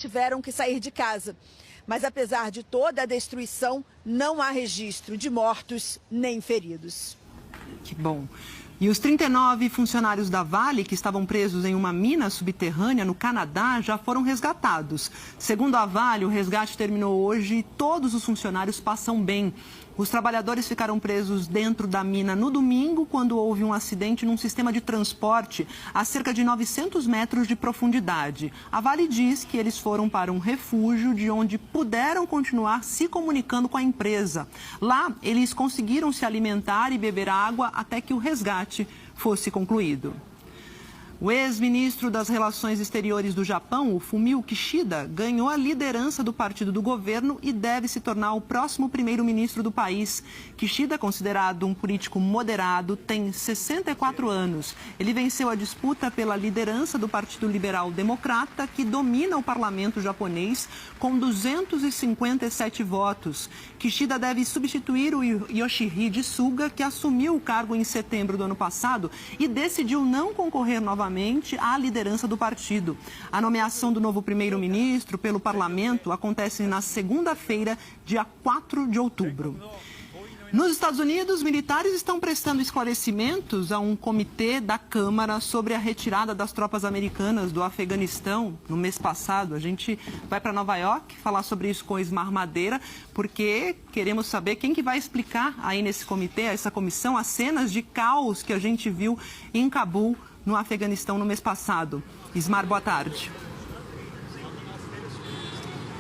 Tiveram que sair de casa. Mas apesar de toda a destruição, não há registro de mortos nem feridos. Que bom. E os 39 funcionários da Vale que estavam presos em uma mina subterrânea no Canadá já foram resgatados. Segundo a Vale, o resgate terminou hoje e todos os funcionários passam bem. Os trabalhadores ficaram presos dentro da mina no domingo, quando houve um acidente num sistema de transporte a cerca de 900 metros de profundidade. A Vale diz que eles foram para um refúgio de onde puderam continuar se comunicando com a empresa. Lá, eles conseguiram se alimentar e beber água até que o resgate fosse concluído. O ex-ministro das Relações Exteriores do Japão, o Fumio Kishida, ganhou a liderança do partido do governo e deve se tornar o próximo primeiro-ministro do país. Kishida, considerado um político moderado, tem 64 anos. Ele venceu a disputa pela liderança do Partido Liberal Democrata, que domina o parlamento japonês com 257 votos. Kishida deve substituir o Yoshihide Suga, que assumiu o cargo em setembro do ano passado e decidiu não concorrer novamente à liderança do partido. A nomeação do novo primeiro-ministro pelo parlamento acontece na segunda-feira, dia 4 de outubro. Nos Estados Unidos, militares estão prestando esclarecimentos a um comitê da Câmara sobre a retirada das tropas americanas do Afeganistão no mês passado. A gente vai para Nova York falar sobre isso com o Ismar Madeira, porque queremos saber quem que vai explicar aí nesse comitê, essa comissão, as cenas de caos que a gente viu em Cabul, no Afeganistão, no mês passado. Ismar, boa tarde.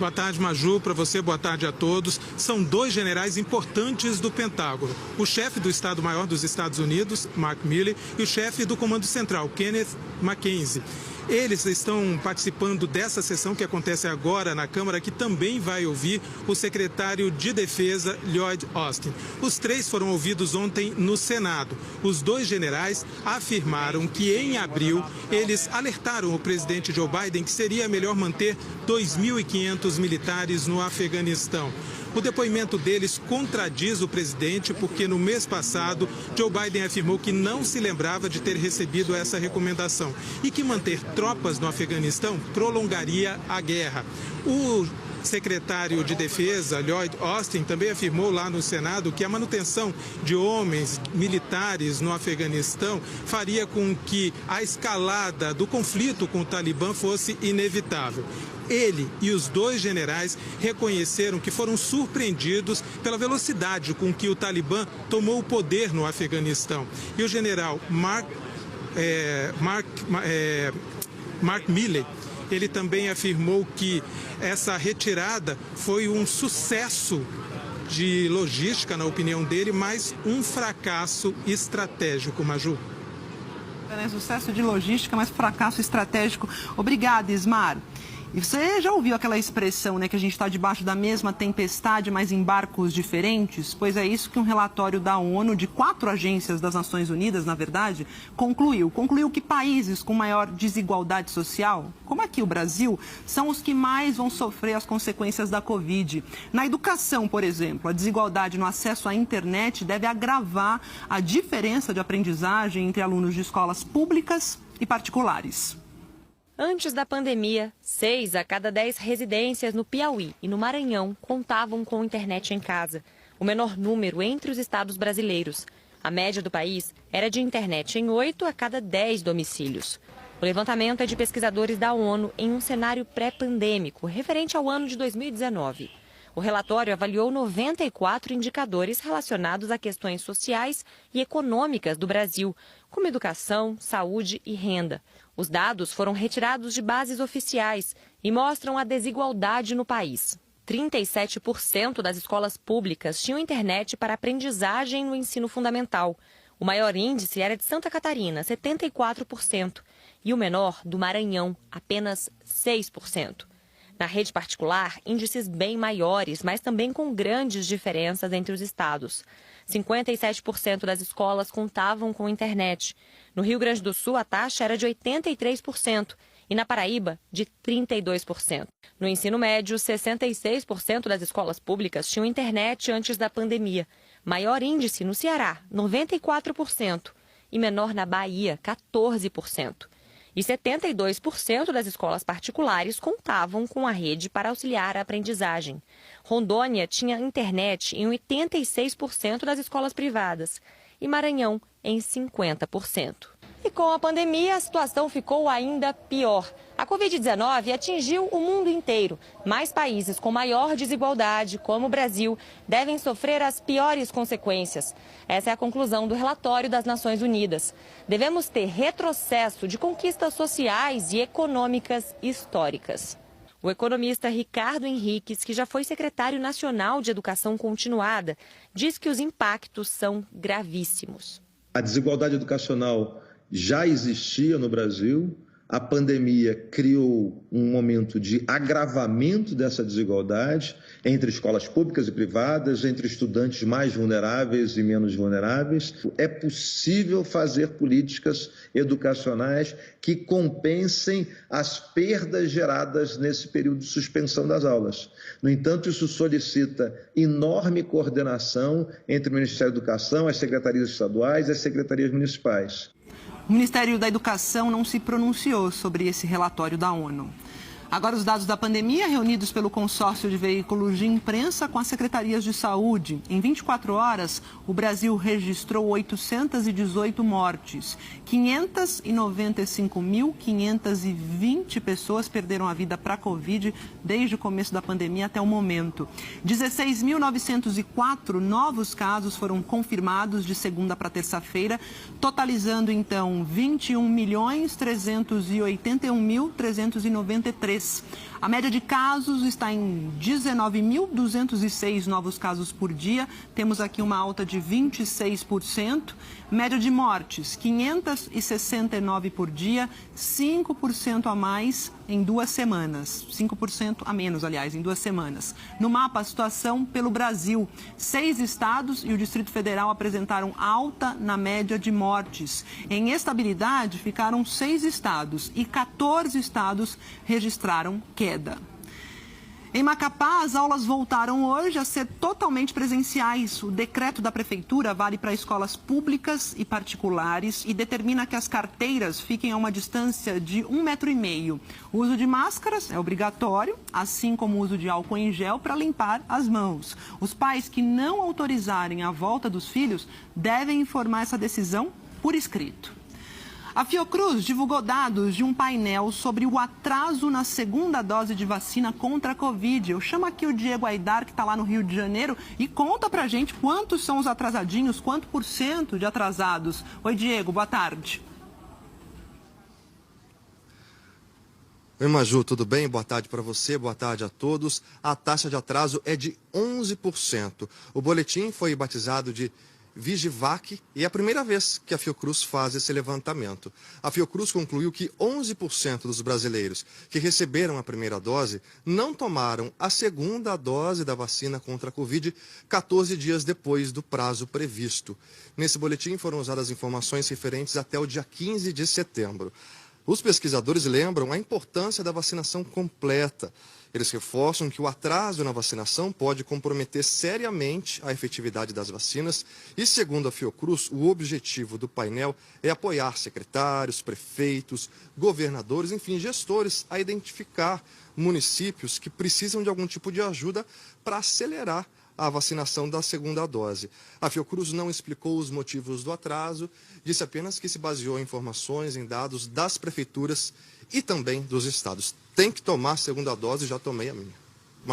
Boa tarde, Maju, para você, boa tarde a todos. São dois generais importantes do Pentágono. O chefe do Estado-Maior dos Estados Unidos, Mark Milley, e o chefe do Comando Central, Kenneth McKenzie. Eles estão participando dessa sessão que acontece agora na Câmara, que também vai ouvir o secretário de Defesa, Lloyd Austin. Os três foram ouvidos ontem no Senado. Os dois generais afirmaram que em abril eles alertaram o presidente Joe Biden que seria melhor manter 2.500 militares no Afeganistão. O depoimento deles contradiz o presidente porque no mês passado Joe Biden afirmou que não se lembrava de ter recebido essa recomendação e que manter tropas no Afeganistão prolongaria a guerra. O secretário de Defesa, Lloyd Austin, também afirmou lá no Senado que a manutenção de homens militares no Afeganistão faria com que a escalada do conflito com o Talibã fosse inevitável. Ele e os dois generais reconheceram que foram surpreendidos pela velocidade com que o Talibã tomou o poder no Afeganistão. E o general Mark Milley, ele também afirmou que essa retirada foi um sucesso de logística, na opinião dele, mas um fracasso estratégico, Maju. Sucesso de logística, mas fracasso estratégico. Obrigada, Ismar. E você já ouviu aquela expressão, né, que a gente está debaixo da mesma tempestade, mas em barcos diferentes? Pois é isso que um relatório da ONU, de 4 agências das Nações Unidas, na verdade, concluiu. Concluiu que países com maior desigualdade social, como aqui o Brasil, são os que mais vão sofrer as consequências da Covid. Na educação, por exemplo, a desigualdade no acesso à internet deve agravar a diferença de aprendizagem entre alunos de escolas públicas e particulares. Antes da pandemia, 6 a cada 10 residências no Piauí e no Maranhão contavam com internet em casa, o menor número entre os estados brasileiros. A média do país era de internet em 8 a cada 10 domicílios. O levantamento é de pesquisadores da ONU em um cenário pré-pandêmico, referente ao ano de 2019. O relatório avaliou 94 indicadores relacionados a questões sociais e econômicas do Brasil, como educação, saúde e renda. Os dados foram retirados de bases oficiais e mostram a desigualdade no país. 37% das escolas públicas tinham internet para aprendizagem no ensino fundamental. O maior índice era de Santa Catarina, 74%, e o menor do Maranhão, apenas 6%. Na rede particular, índices bem maiores, mas também com grandes diferenças entre os estados. 57% das escolas contavam com internet. No Rio Grande do Sul, a taxa era de 83% e na Paraíba, de 32%. No ensino médio, 66% das escolas públicas tinham internet antes da pandemia. Maior índice no Ceará, 94%, e menor na Bahia, 14%. E 72% das escolas particulares contavam com a rede para auxiliar a aprendizagem. Rondônia tinha internet em 86% das escolas privadas e Maranhão em 50%. E com a pandemia, a situação ficou ainda pior. A Covid-19 atingiu o mundo inteiro. Mais países com maior desigualdade, como o Brasil, devem sofrer as piores consequências. Essa é a conclusão do relatório das Nações Unidas. Devemos ter retrocesso de conquistas sociais e econômicas históricas. O economista Ricardo Henriques, que já foi secretário nacional de Educação Continuada, diz que os impactos são gravíssimos. A desigualdade educacional já existia no Brasil, a pandemia criou um momento de agravamento dessa desigualdade entre escolas públicas e privadas, entre estudantes mais vulneráveis e menos vulneráveis. É possível fazer políticas educacionais que compensem as perdas geradas nesse período de suspensão das aulas. No entanto, isso solicita enorme coordenação entre o Ministério da Educação, as secretarias estaduais e as secretarias municipais. O Ministério da Educação não se pronunciou sobre esse relatório da ONU. Agora, os dados da pandemia reunidos pelo consórcio de veículos de imprensa com as secretarias de saúde. Em 24 horas, o Brasil registrou 818 mortes. 595.520 pessoas perderam a vida para a Covid desde o começo da pandemia até o momento. 16.904 novos casos foram confirmados de segunda para terça-feira, totalizando, então, 21.381.393. A média de casos está em 19.206 novos casos por dia. Temos aqui uma alta de 26%. Média de mortes, 569 por dia, 5% a mais em 2 semanas. 5% a menos, aliás, em 2 semanas. No mapa, a situação pelo Brasil. 6 estados e o Distrito Federal apresentaram alta na média de mortes. Em estabilidade, ficaram 6 estados e 14 estados registraram queda. Em Macapá, as aulas voltaram hoje a ser totalmente presenciais. O decreto da prefeitura vale para escolas públicas e particulares e determina que as carteiras fiquem a uma distância de 1,5 metro. O uso de máscaras é obrigatório, assim como o uso de álcool em gel para limpar as mãos. Os pais que não autorizarem a volta dos filhos devem informar essa decisão por escrito. A Fiocruz divulgou dados de um painel sobre o atraso na segunda dose de vacina contra a Covid. Eu chamo aqui o Diego Aidar, que está lá no Rio de Janeiro, e conta pra gente quantos são os atrasadinhos, quanto % de atrasados. Oi, Diego, boa tarde. Oi, Maju, tudo bem? Boa tarde para você, boa tarde a todos. A taxa de atraso é de 11%. O boletim foi batizado de Vigivac e é a primeira vez que a Fiocruz faz esse levantamento. A Fiocruz concluiu que 11% dos brasileiros que receberam a primeira dose não tomaram a segunda dose da vacina contra a Covid 14 dias depois do prazo previsto. Nesse boletim foram usadas informações referentes até o dia 15 de setembro. Os pesquisadores lembram a importância da vacinação completa. Eles reforçam que o atraso na vacinação pode comprometer seriamente a efetividade das vacinas e, segundo a Fiocruz, o objetivo do painel é apoiar secretários, prefeitos, governadores, enfim, gestores a identificar municípios que precisam de algum tipo de ajuda para acelerar a vacinação da segunda dose. A Fiocruz não explicou os motivos do atraso, disse apenas que se baseou em informações, em dados das prefeituras e também dos estados. Tem que tomar a segunda dose, já tomei a minha.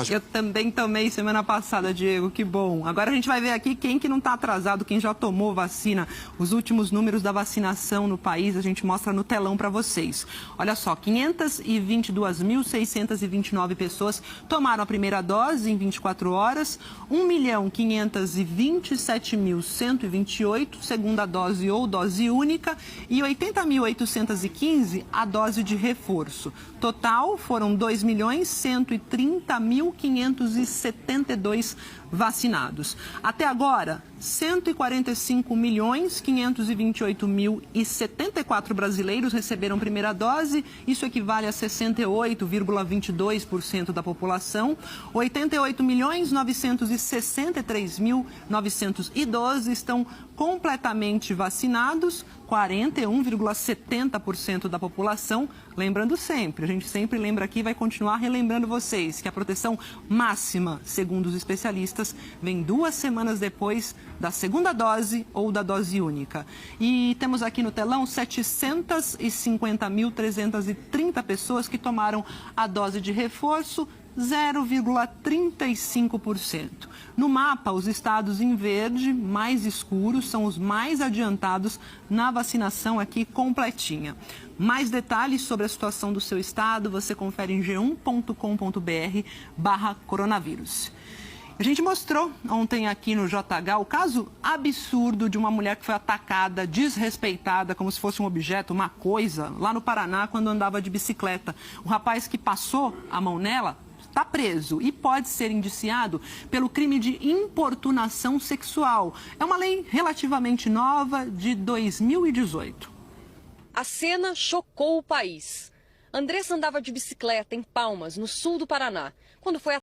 Eu também tomei semana passada, Diego, que bom. Agora a gente vai ver aqui quem que não está atrasado, quem já tomou vacina. Os últimos números da vacinação no país a gente mostra no telão para vocês. Olha só, 522.629 pessoas tomaram a primeira dose em 24 horas, 1.527.128 segunda dose ou dose única e 80.815 a dose de reforço. Total foram 2.130.572 vacinados. Até agora, 145.528.074 brasileiros receberam primeira dose. Isso equivale a 68,22% da população. 88.963.912 estão completamente vacinados. 41,70% da população. Lembrando sempre, a gente sempre lembra aqui e vai continuar relembrando vocês que a proteção máxima, segundo os especialistas, vem 2 semanas depois da segunda dose ou da dose única. E temos aqui no telão 750.330 pessoas que tomaram a dose de reforço, 0,35%. No mapa, os estados em verde, mais escuros, são os mais adiantados na vacinação aqui completinha. Mais detalhes sobre a situação do seu estado, você confere em g1.com.br/coronavírus. A gente mostrou ontem aqui no JH o caso absurdo de uma mulher que foi atacada, desrespeitada, como se fosse um objeto, uma coisa, lá no Paraná, quando andava de bicicleta. O rapaz que passou a mão nela está preso e pode ser indiciado pelo crime de importunação sexual. É uma lei relativamente nova, de 2018. A cena chocou o país. Andressa andava de bicicleta em Palmas, no sul do Paraná, quando foi